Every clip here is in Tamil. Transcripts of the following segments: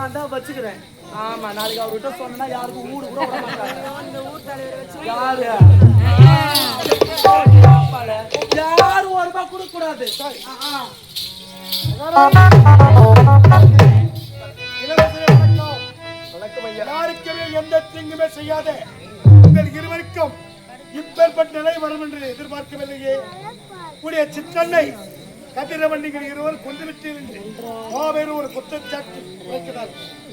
நான் தான் வச்சுக்கிறேன். ஆமா, நாளைக்கு அவர்கிட்ட சொன்னா யாருக்கும் ஊடு கூட விட மாட்டாங்க. அந்த ஊர் தலைவர் வச்சு யாரு யாரும் ஒரு ரூபாய் கொடுக்க கூடாது. யாருக்குமே எந்த தீங்குமே செய்யாத உங்கள் இருவருக்கும் இப்பேற்பட்ட நிலை வரும் என்று எதிர்பார்க்கவில்லையே. கூடிய சிற்றன்னை கதிரவன் நீங்கள் இருவர் கொண்டுவிட்டு மாபெரும் ஒரு குற்றச்சாட்டு வைக்கிறார்.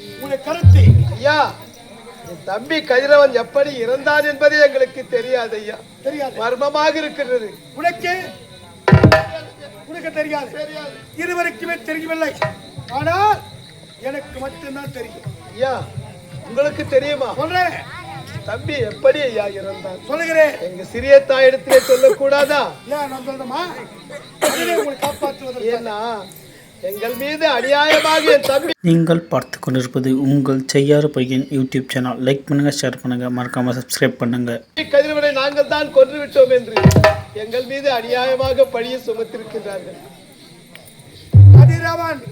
உங்களுடைய கருத்து ஐயா, என் தம்பி கதிரவன் எப்படி இறந்தான் என்பதே எங்களுக்கு தெரியாது ஐயா. தெரியாது, மர்மமாக இருக்கிறது. உனக்கு தெரியாது, இருவருக்குமே தெரியவில்லை. ஆனால் எனக்கு மட்டும்தான் தெரியும். ஐயா, உங்களுக்கு தெரியுமா? சொல்றேன். தம்பி எப்படி ஐயா இறந்தான் சொல்லுகிறேன். எங்க சிறிய தாயிடத்திலே சொல்லக்கூடாதா? ஏன் நான் சொல்லணுமா? உங்களை காப்பாற்றுவதற்கு. ஏன்னா எங்கள் மீது அநியாயமாக என் தம்பி. நீங்கள் பார்த்து கொண்டிருப்பது உங்கள் செய்யாறு பையன் யூடியூப் சேனல். லைக் பண்ணுங்க, ஷேர் பண்ணுங்க, மறக்காம சப்ஸ்கிரைப் பண்ணுங்க. கதிரவனை நாங்கள் தான் கொன்று விட்டோம் என்று எங்கள் மீது அநியாயமாக பழியை சுமத்திருக்கிறார்கள். கதிரவன்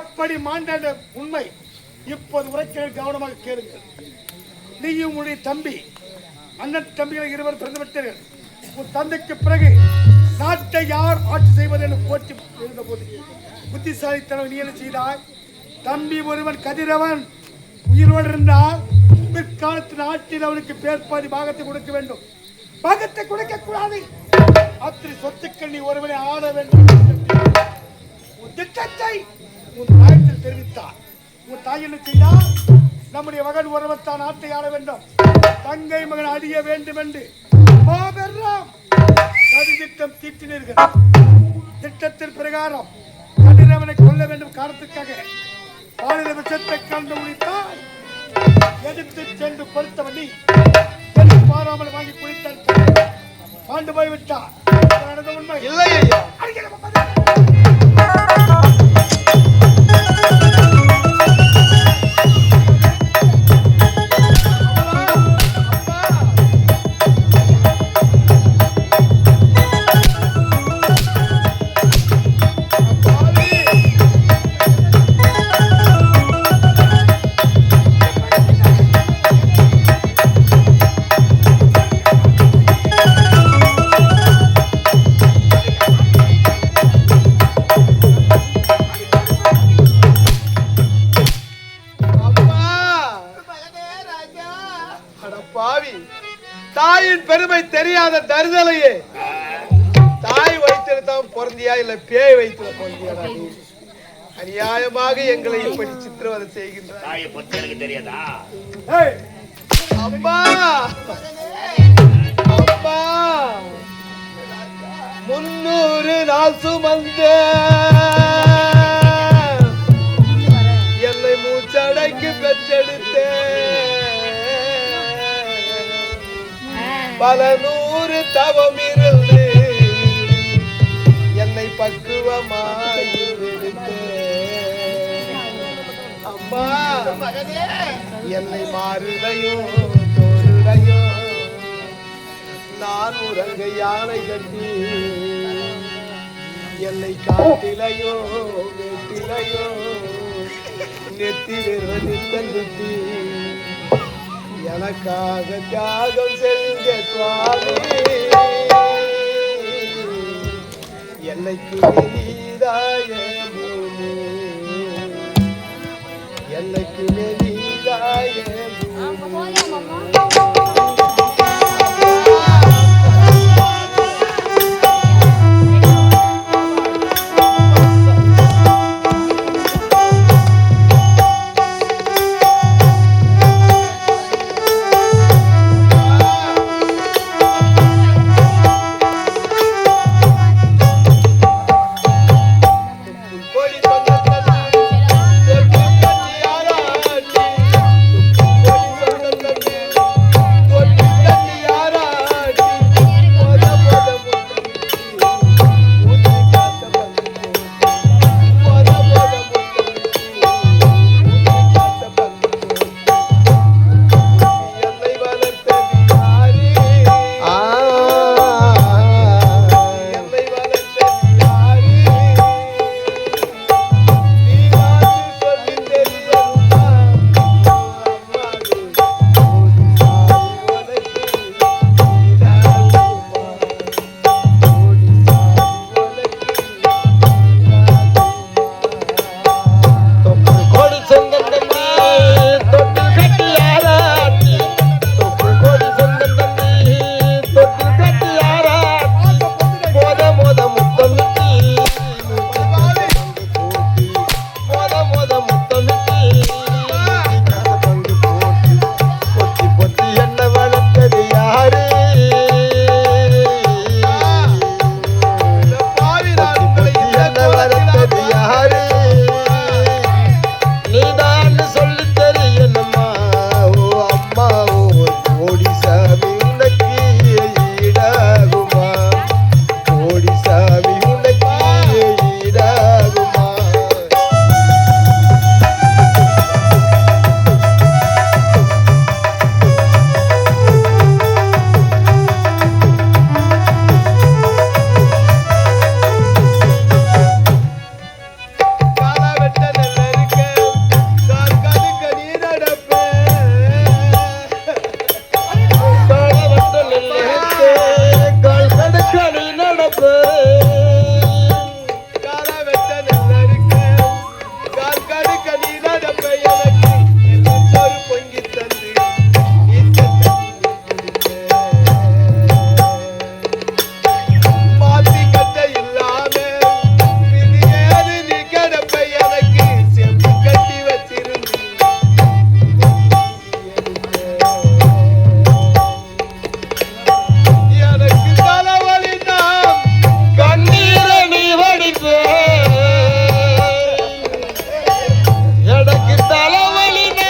எப்படி மாண்ட உண்மை இப்போது உரைக்க கவனமாக கேளுங்கள். நீயும் உன்னுடைய தம்பி, அண்ணன் தம்பிகள் இருவர் பிறந்துவிட்டீர்கள். உன் தந்தைக்கு பிறகு நாட்டை யார் ஆட்சி செய்வது என்று போட்டி இருந்த போது புத்திசாலித்தனம் நீ என்ன செய்தாய்? தம்பி ஒருவன் கதிரவன் உயிரோடு இருந்தால் பிற்காலத்தில் ஆட்சியில் அவனுக்கு பேர்பாதி பாகத்தை கொடுக்க வேண்டும். பாகத்தை கொடுக்க கூடாது. அத்தனை சொத்துக்கள் நீ ஒருவனை ஆள வேண்டும். உன் திட்டத்தை உன் தாயத்தில் தெரிவித்தார். உன் தாய் என்ன செய்தார்? நம்முடைய மகன் ஒருவர் தான் நாட்டை ஆள வேண்டும், தங்கை மகன் அழிய வேண்டும் என்று மாபெரும் சதி திட்டம் தீட்டினீர்கள். திட்டத்தின் பிரகாரம் கதிரவனை கொல்ல வேண்டும் காரணத்துக்காக பாலின விஷத்தை கண்டு முடித்தால் எதிர்த்து சென்று கொடுத்தவன் நீ பாராமல் வாங்கி குடித்தால் ஆண்டு போய்விட்டார். நடந்த உண்மை இல்லை ஐயா. தாயின் பெருமை தெரியாத தருதலையே, தாய் வயிற்றுதான் பிறந்தியா இல்ல பேய் வயிற்றுல பிறந்தியா? அநியாயமாக எங்களை இப்படி சித்திரவதை செய்கின்றார். தாயை பத்தி எனக்கு தெரியாதா? அம்மா அம்மா 300 நாள் சுமந்த என்னை மூச்சடைக்கு பெற்றெடுத்தேன். பல 100 தவம் இருந்து என்னை பக்குவமாய் அம்மா, என்னை மாறுதையோ தோறுடையோ நான் உறங்க யானை கட்டி என்னை காட்டிலையோ வெட்டிலையோ நெத்தி நிறுத்தி எனக்காக தியாகம் செஞ்ச சுவாமி, என்னைக்கு நீதாய பூமி, என்னைக்கு நீதாய எனக்கு தலைவலின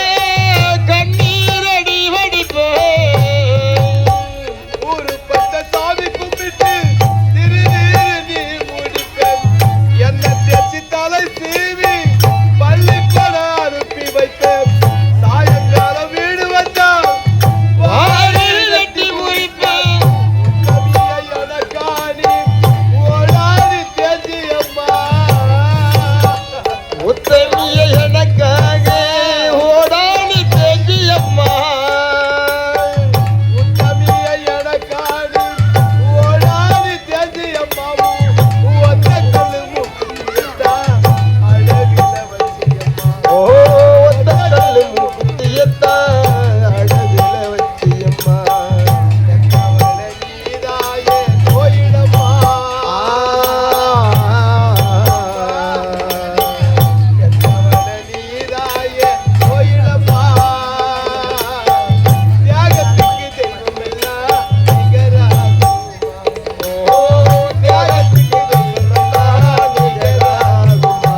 கண்ணீரடி வடிப்பே ஒரு பட்ட சாமி கும்பிட்டு திருநீர் நீ முடிப்பேன் என்ன தேச்சி தலை சீவி பள்ளிக்கூட அனுப்பி வைப்பேன் சாயங்காலம் வீடு வந்தா வாரி வெட்டி முடிப்பேன் எனக்காணி ஓடாதி தேச்சி அம்மா உத்தமிய எனக்காக ஓடாதி தேச்சி அம்மா உத்தமிய எனக்காணி ஓடாதி தேச்சி அம்மா ஒத்த கல்லு முக்குத்தியத்தா அழகில வச்சியம்மா ஓ ஒத்த கல்லு முக்குத்தியத்தா அழகில வச்சியம்மா எங்கவள நீதாயே கோயிலம்மா எங்கவள நீதாயே கோயிலம்மா தியாகத்துக்கு தெய்வம் எல்லாம் நிகராகுமா ஓ தியாகத்துக்கு தெய்வம் எல்லாம் நிகராகுமா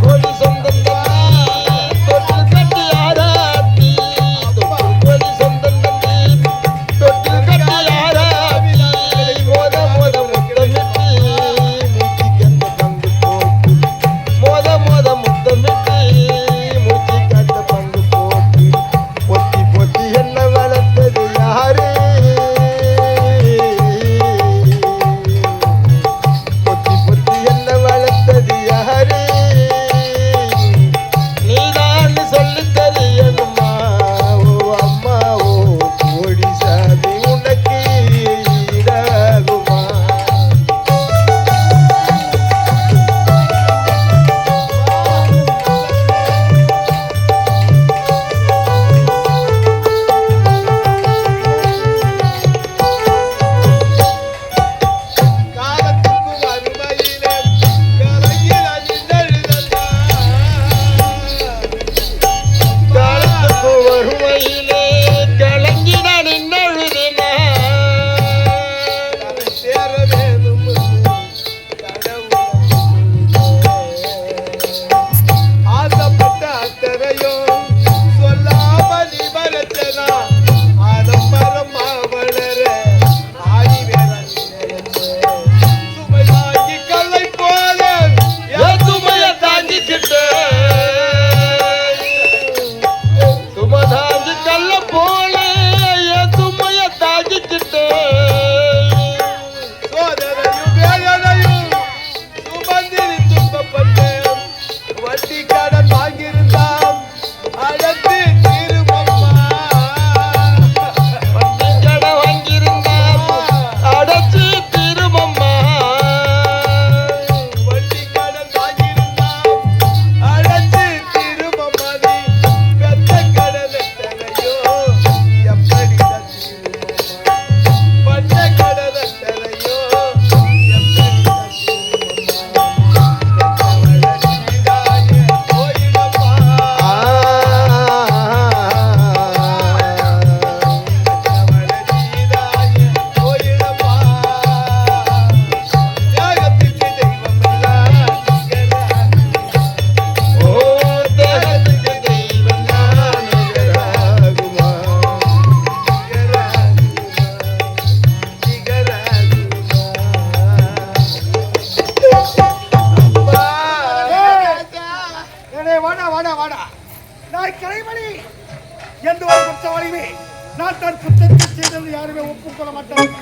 கோடி சொந்தம் தம்பி தொட்டு கட்டி ஆராத்தி கோடி சொந்தம் தம்பி தொட்டு கட்டி ஆராத்தி மோத மோத முத்தமிட்டு மூச்சு கண்ட பங்கு போட்டு மோத மோத முத்தமிட்டு மூச்சு கண்ட பங்கு போட்டு பொத்தி பொத்தி என்ன வளர்த்தது யாரு பொத்தி பொத்தி என்ன வளர்த்தது யாரு நீதான் சொல்லி தெரியணுமா ஓ அம்மா ஓ கோடி சாமி உனக்கு ஈடாகுமா காலத்துக்கு வறுமையிலே கலங்கின நின்றழுதா காலத்துக்கு வறுமையிலே கலங்கின நின்றழுதினா சேர வேணும் ஆசைப்பட்ட அத்தனையோ சொல்லாம நீ மறைச்சனா ஆடம்பரமா வளர ஆடி வேற சுமை தாங்கி கல்லை போல என் சுமைய தாங்கிக்கிட்டு சுமை தாங்கி கல்ல போல என் சுமைய தாங்கிக்கிட்டு சோதனையும் வேதனையும் சுமந்திரி துன்பப்பட்டேன் வட்டி கடன் வாங்கியிருந்தான் அடத்து தீருமம்மா வட்டி கடன் வாங்கியிருந்தான் அடைச்சு தீருமம்மா வட்டி கடன் வாங்கியிருந்தான் அடைச்சு தீருமம்மா நீ பெத்த கடன் எத்தனையோ எப்படி தீருமம்மா பட்ட கடன் எத்தனையோ எப்படி ஏடே வாடா வாடா வாடா நான் கலைமணி எந்த ஒரு குற்றவாளியுமே நான் தான் குற்றத்தை செய்தது யாருமே ஒப்புக்கொள்ள மாட்டார்கள்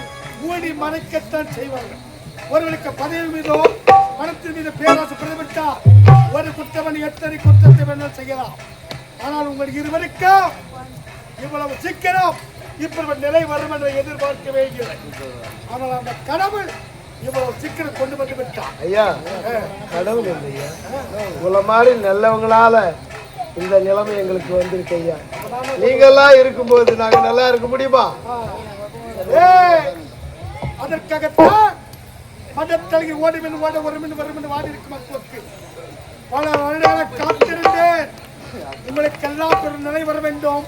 மூடி மறைக்கத்தான் செய்வார்கள் ஒருவருக்கு பதவி மீதோ பணத்தின் மீது பேராசை பிரதிபலித்தால் ஒரு குற்றவாளி எத்தனை குற்றத்தை வேணாலும் செய்யலாம் ஆனால் உங்கள் இருவருக்கும் இவ்வளவு சீக்கிரம் இப்படி நிலை வரும் என்று எதிர்பார்க்கவே இல்லை ஆனால் அந்த கடவுள் இவ்வளவு சீக்கிரம் கொண்டு வந்து விட்டான் ஐயா கடவுள் இல்லையா உங்களை மாதிரி நல்லவங்களால இந்த நிலைமை எங்களுக்கு வந்திருக்கு ஐயா நீங்கெல்லாம் இருக்கும்போது நாங்க நல்லா இருக்க முடியுமா அதற்காகத்தான் மதத்தலைக்கு ஓடி மீன் ஓட ஒரு மீன் வரும் என்று வாடி இருக்கும் மக்களுக்கு பல வருடாக காத்திருந்தேன் உங்களுக்கெல்லாம் ஒரு நிலை வர வேண்டும்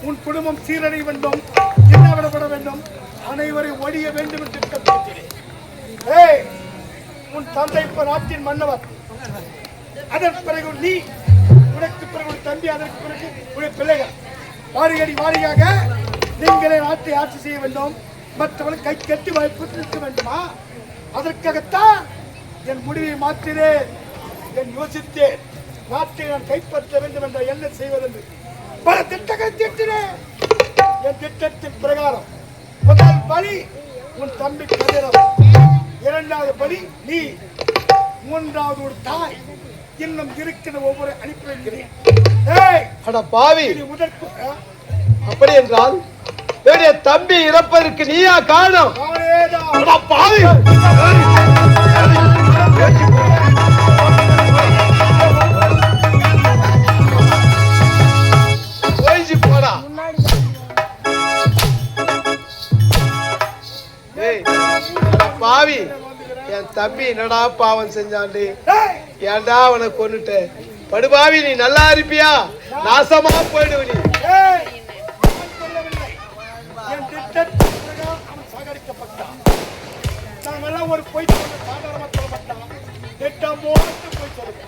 உன் குடும்பம் சீரடைய வேண்டும் என்ன விடப்பட வேண்டும் அனைவரையும் ஒழிய வேண்டும் என்று திட்டமிட்டேன். உன் தந்தை இப்ப நாட்டின் மன்னவர் அதற்கு பிறகு நீ, உனக்கு பிறகு ஒரு தம்பி, அதற்கு பிறகு உடைய பிள்ளைகள். வாரிகடி வாரியாக நீங்களே நாட்டை ஆட்சி செய்ய வேண்டும். மற்றவர்கள் கை கட்டி வாய்ப்பு நிற்க வேண்டுமா? அதற்காகத்தான் என் முடிவை மாற்றினேன். என் யோசித்தேன், நாட்டை நான் கைப்பற்ற வேண்டும் என்ற என்ன செய்வதென்று பல திட்டங்கள் தீட்டினேன். என் திட்டத்தின் பிரகாரம் முதல் பலி உன் தம்பி கதிரவன், இரண்டாவது பலி நீ, மூன்றாவது ஒரு தாய். இன்னும் இருக்கிற ஒவ்வொரு அனுப்பி வைக்கிறேன். பாவி, அப்படி என்றால் என்னுடைய தம்பி இறப்பதற்கு நீயா காரணம்? பாவி, போடா. பாவி, என் தம்பி என்னடா பாவம் செஞ்சாண்டு? ஏன்டா அவனை கொன்னுட்ட? படுபாவி, நீ நல்லா இருப்பியா? நாசமா போயிடுவ நீ. என் திட்டத்திற்காக அவன் சாகடிக்கப்பட்டான். நாங்கெல்லாம் ஒரு பொய் சாதாரணமா சொல்லப்பட்டான். திட்டம் போட்டு போய் சொல்லுங்க.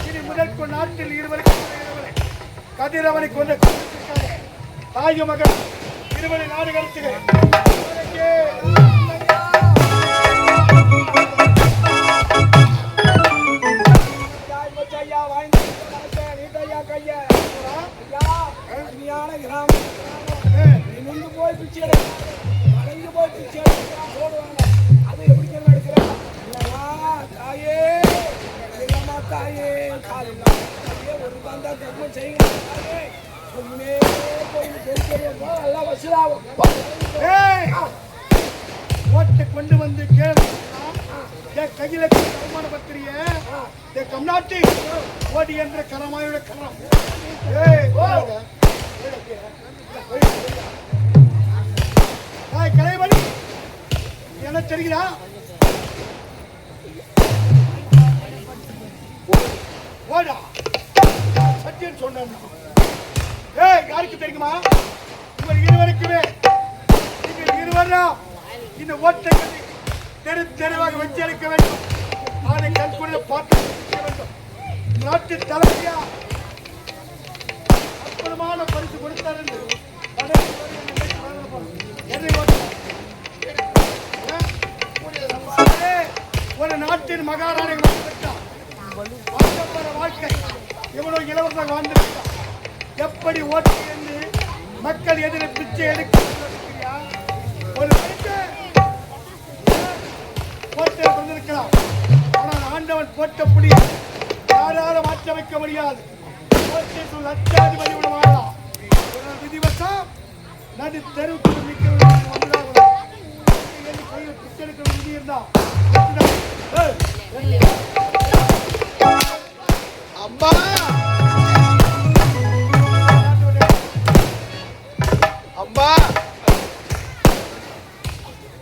இனி முதற்கு நாட்டில் இருவருக்கு கதிரவனை கொண்ட தாய மகன் இருவரை நாடு கடத்துகிறேன். கொண்டு வந்து கையில வருமான பத்திரிய கம்நாட்டி ஓடி என்ற கரமாயோட கரம். கலைவழி என்ன தெரியுதா? ஓடா சத்தியம் சொன்ன யாருக்கு தெரியுமா? உங்கள் இருவருக்குமே நீங்கள் இருவரும் இந்த ஓட்டை தெரு தெருவாக வச்சு அளிக்க வேண்டும். அதை கண்கொள்ள பார்த்து வேண்டும். நாட்டு தலைமையா அற்புதமான பரிசு கொடுத்தார் என்று ஒரு நாட்டின் மகாராணி வாழ்க்கை எவ்வளவு இலவசமாக வாழ்ந்திருக்கிறார். எப்படி ஓட்டு என்று மக்கள் எதிர பிச்சை எடுக்க ஒரு போட்டை கொண்டிருக்கலாம். ஆனால் ஆண்டவன் போட்ட புடி யாராலும் மாற்ற வைக்க முடியாது. லட்சாதிபதி வாழலாம். விதிவசம் நடு தெருவுக்கு கையில் பிச்சை எடுக்க விதி இருந்தா அம்மா அம்மா,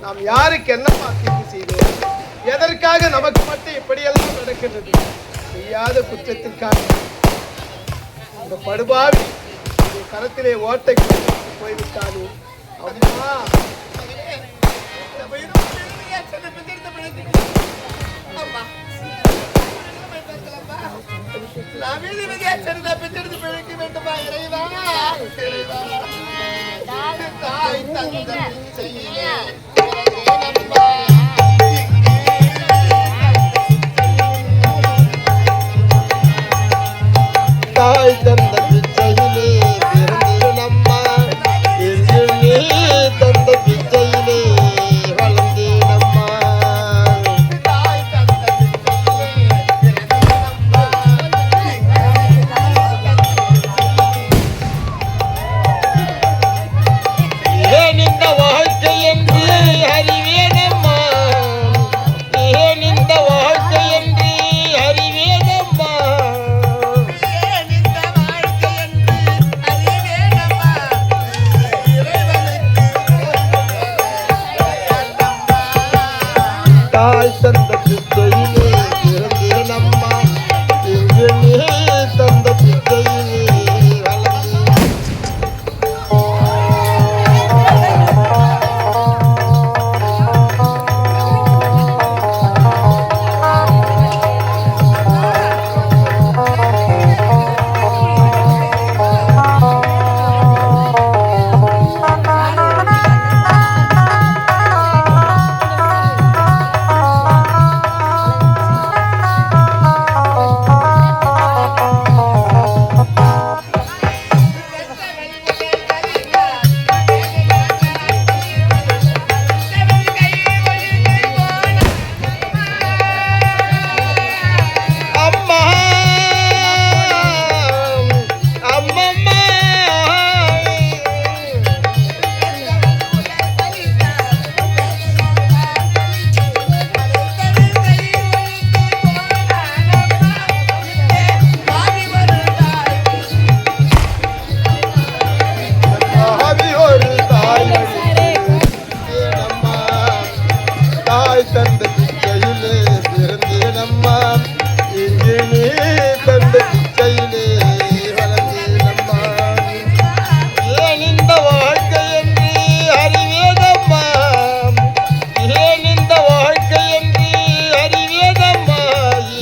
நாம் யாருக்கு என்னமா தீங்கு செய்தோம்? எதற்காக நமக்கு மட்டும் இப்படியெல்லாம் நடக்கிறது? செய்யாத குற்றத்திற்காக அந்த படுபாவி கரத்திலே ஓட்டை போய்விட்டாலும் அம்மா தாய் தந்த பிச்சையிலே பிறந்தேனம்மா, நீ தந்த பிச்சையிலே வளர்ந்தேனம்மா. ஏன் இந்த வாழ்க்கை என்று அறிவேனம்மா, ஏன் இந்த வாழ்க்கை என்று அறிவேனம்மா. தாய் தந்த பிச்சையிலே பிறந்தேனம்மா, இங்கு நீ தந்த பிச்சையிலே வளர்ந்தேன். தந்த பிச்சையிலே வளர்ந்தேனம்மா. ஏன் இந்த வாழ்க்கை என்று அறிவேதம்மா, ஏன் இந்த வாழ்க்கை என்று அறிவேதம்மா.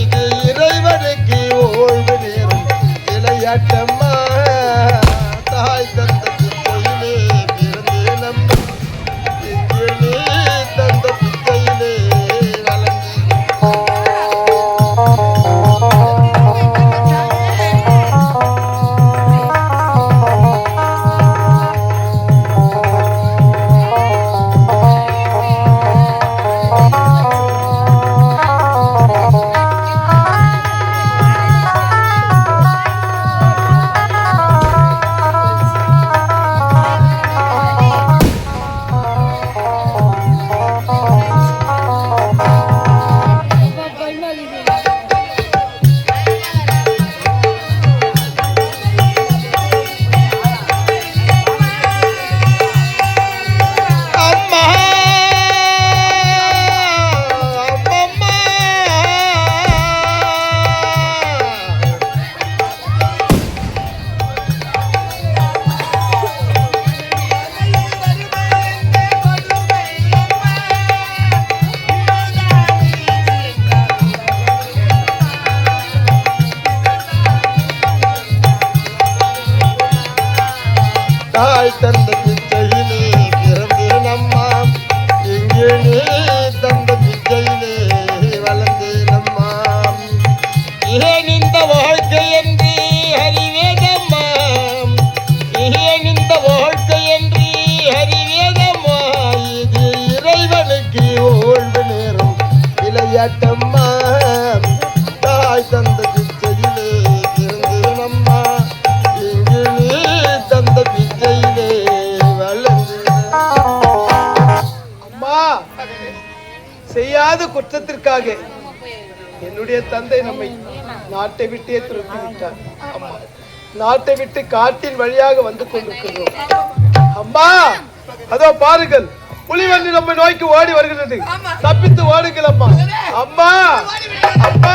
இது இறைவனுக்கு ஓய்வு நேரம் விளையாட்டம்மா. தாய் தந்த பிச்சையிலே பிறந்தேனம்மா, இங்கு நீ தந்த பிச்சையிலே தாய் தந்த பிச்சையிலே பிறந்தேனம்மா, இங்கே நீ தந்த பிச்சையிலே வளர்ந்தேனம்மா. ஏன் இந்த வாழ்க்கை என்று அறிவேதம்மா, ஏன் இந்த வாழ்க்கை என்று அறிவேதம்மா. இது இறைவனுக்கு ஓய்வு நேரம் விளையாட்டம்மா. தாய் தந்த பிச்சையிலே பிறந்தேனம்மா, இங்கு நீ தந்த பிச்சையிலே வளர்ந்தேன். அம்மா, செய்யாத குற்றத்திற்காக என்னுடைய தந்தை நம்மை நாட்டை விட்டே துரத்தி விட்டார். அம்மா, நாட்டை விட்டு காட்டின் வழியாக வந்து கொண்டிருக்கிறோம். அம்மா, அதோ பாருங்கள், புலி வந்து நம்ம நோய்க்கு ஓடி வருகிறது. தப்பித்து ஓடுங்கள் அம்மா. அம்மா, அம்மா.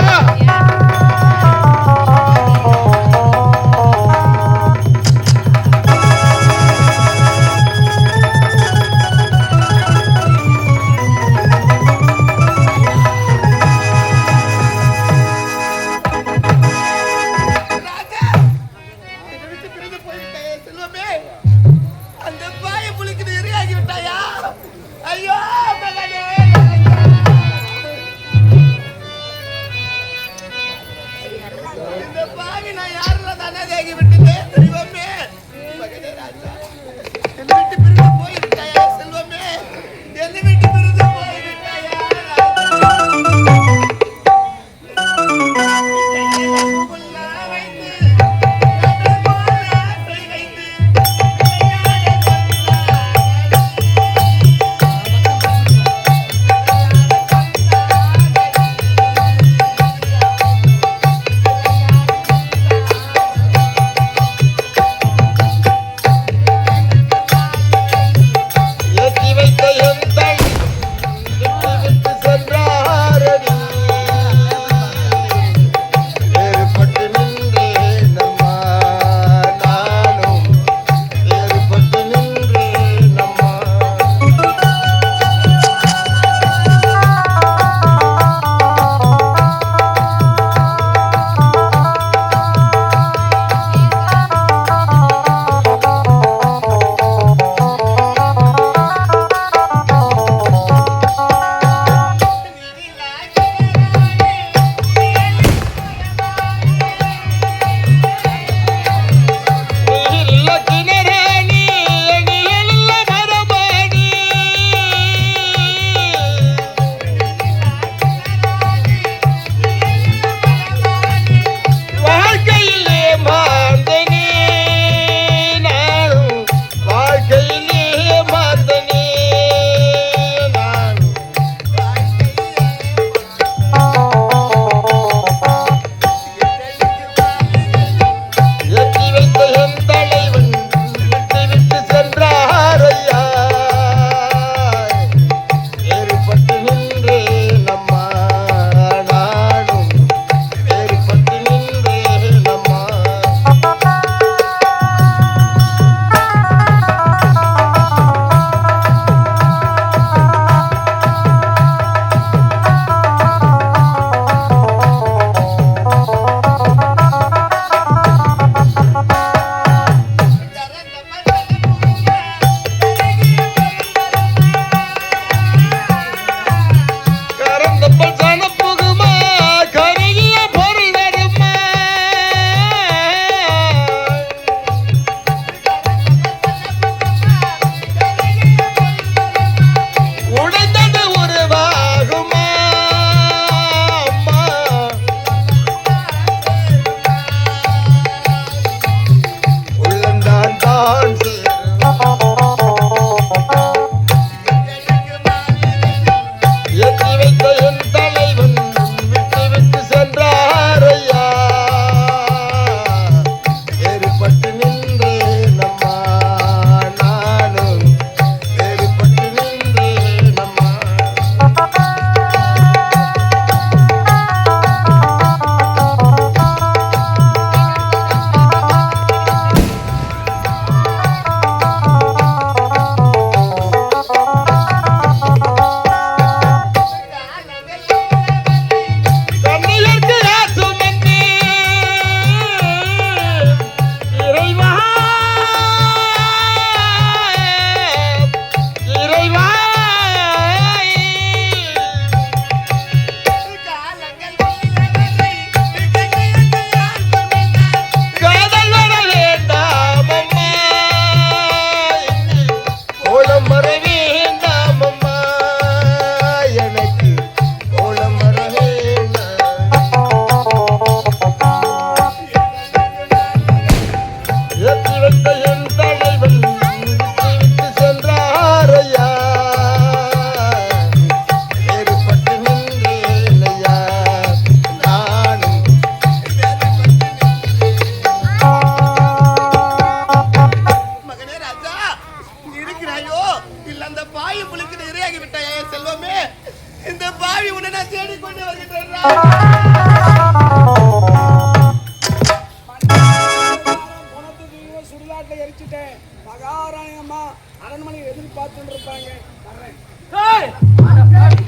ஏய், அட பாவி.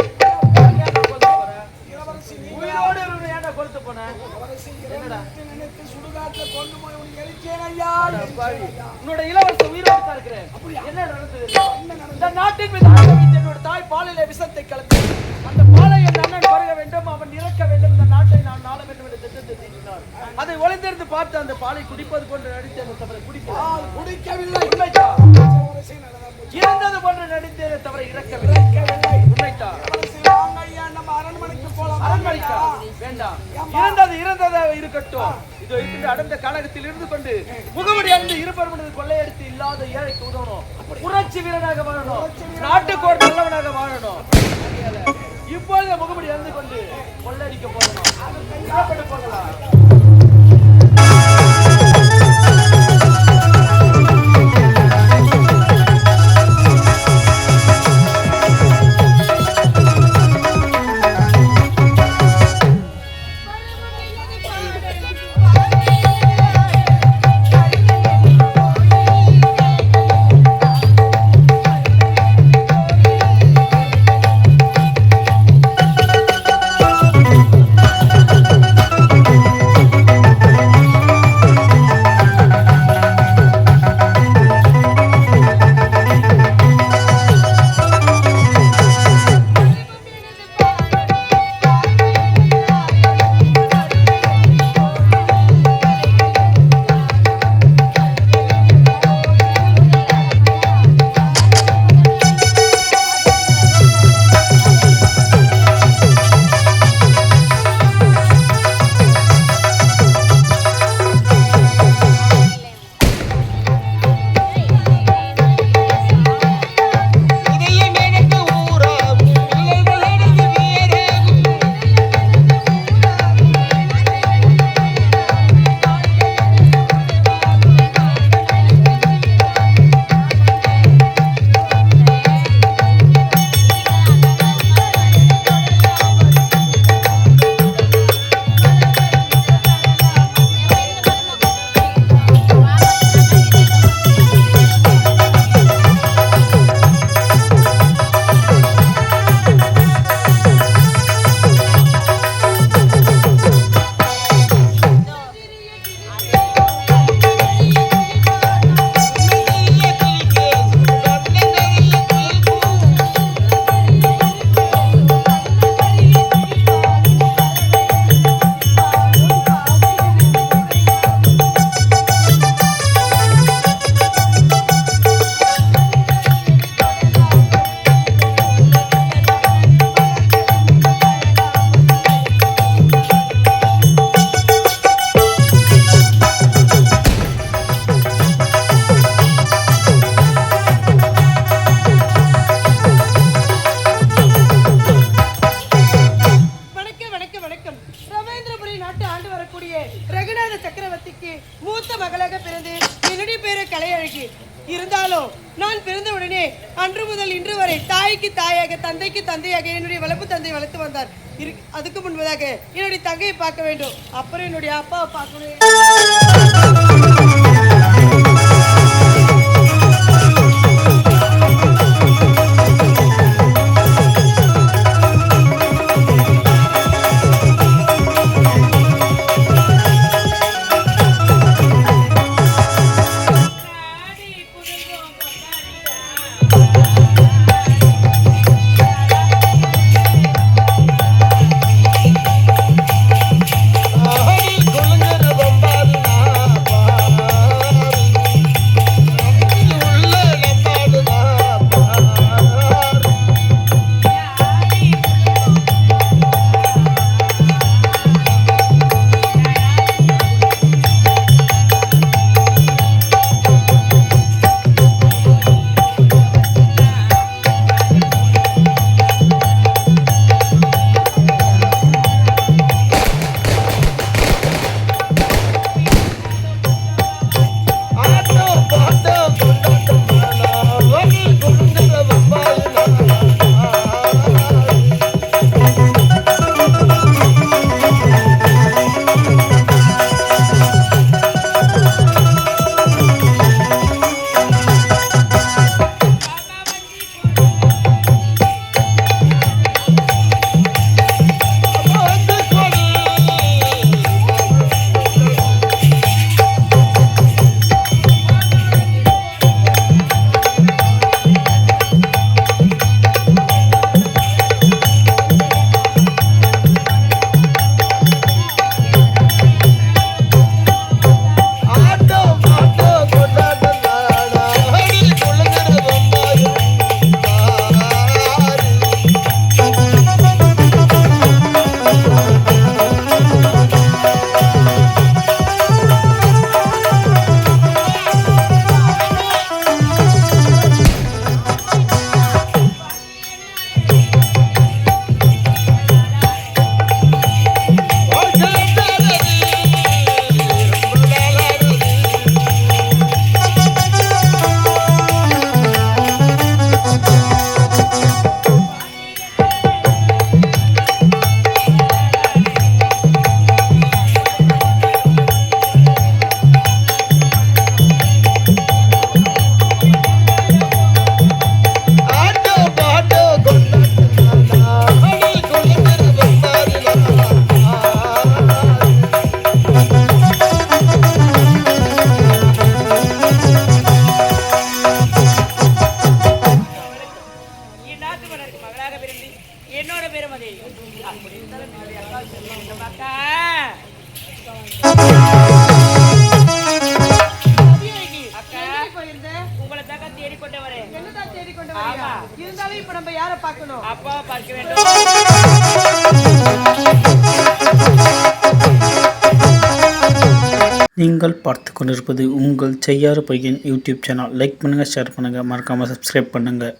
ஏன்டா கொல்ல போற? உயிரோடு இருந்து ஏன்டா கொல்ல போன? என்னடா? அட பாவி. உன்னோட இளவரச உயிரோடு தான் இருக்கிறேன். என்ன நடந்தது? இந்த நாட்டின் மீது ஆணை வைத்து என்னோட தாய் பாலிலே விஷத்தை கலந்து அந்த பாலை என் அண்ணன் பருக வேண்டும், அவன் இறக்க வேண்டும், இந்த நாட்டை நான் ஆள வேண்டும் என்ற திட்டத்தை தீட்டினார். அதை ஒளிந்திருந்து பார்த்து அந்த பாலை குடிப்பது போன்று நடித்தேன் தவிர குடிக்கவில்லை. உண்மைதான். இறந்தது போன்று நடித்தேனே தவிர இறக்கவில்லை. உண்மைதான். அரண்மனைக்கா? வேண்டாம். இறந்ததா இருக்கட்டும். இதோ இப்படி அடர்ந்த காலகத்தில் இருந்து கொண்டு முகமுடி அணிந்து இருபெரும் கொள்ளையடித்து இல்லாத ஏழைக்கு உதவணும், புரட்சி வீரனாக வாழணும், நாட்டுக்கு ஒரு நல்லவனாக வாழணும். இப்பொழுது முகமுடி அணிந்து கொண்டு கொள்ளையடிக்க போகணும். போகலாம். இருந்தாலும் நான் பிறந்த உடனே அன்று முதல் இன்று வரை தாய்க்கு தாயாக தந்தைக்கு தந்தையாக என்னுடைய வளர்ப்பு தந்தை வளர்த்து வந்தார். அதுக்கு முன்பதாக என்னுடைய தங்கையை பார்க்க வேண்டும், அப்புறம் என்னுடைய அப்பாவை பார்க்கணும். கொள்ளுங்க மகளாக பிறந்து என்னோட பேரும் அதே அப்படி இருந்தாலும் என்னுடைய அக்கா சொல்ல வேண்டும் அக்கா. அக்கா உங்களை தாக்கா தேடிக்கொண்டு வரேன். என்னதான் தேடிக்கொண்டு வரியா? இருந்தாலும் இப்ப நம்ம யாரை பார்க்கணும்? அப்பாவை பார்க்க வேண்டும். நீங்கள் பார்த்து கொண்டிருப்பது உங்கள் செய்யாறு பையன் யூடியூப் சேனல். லைக் பண்ணுங்கள், ஷேர் பண்ணுங்கள், மறக்காமல் சப்ஸ்கிரைப் பண்ணுங்கள்.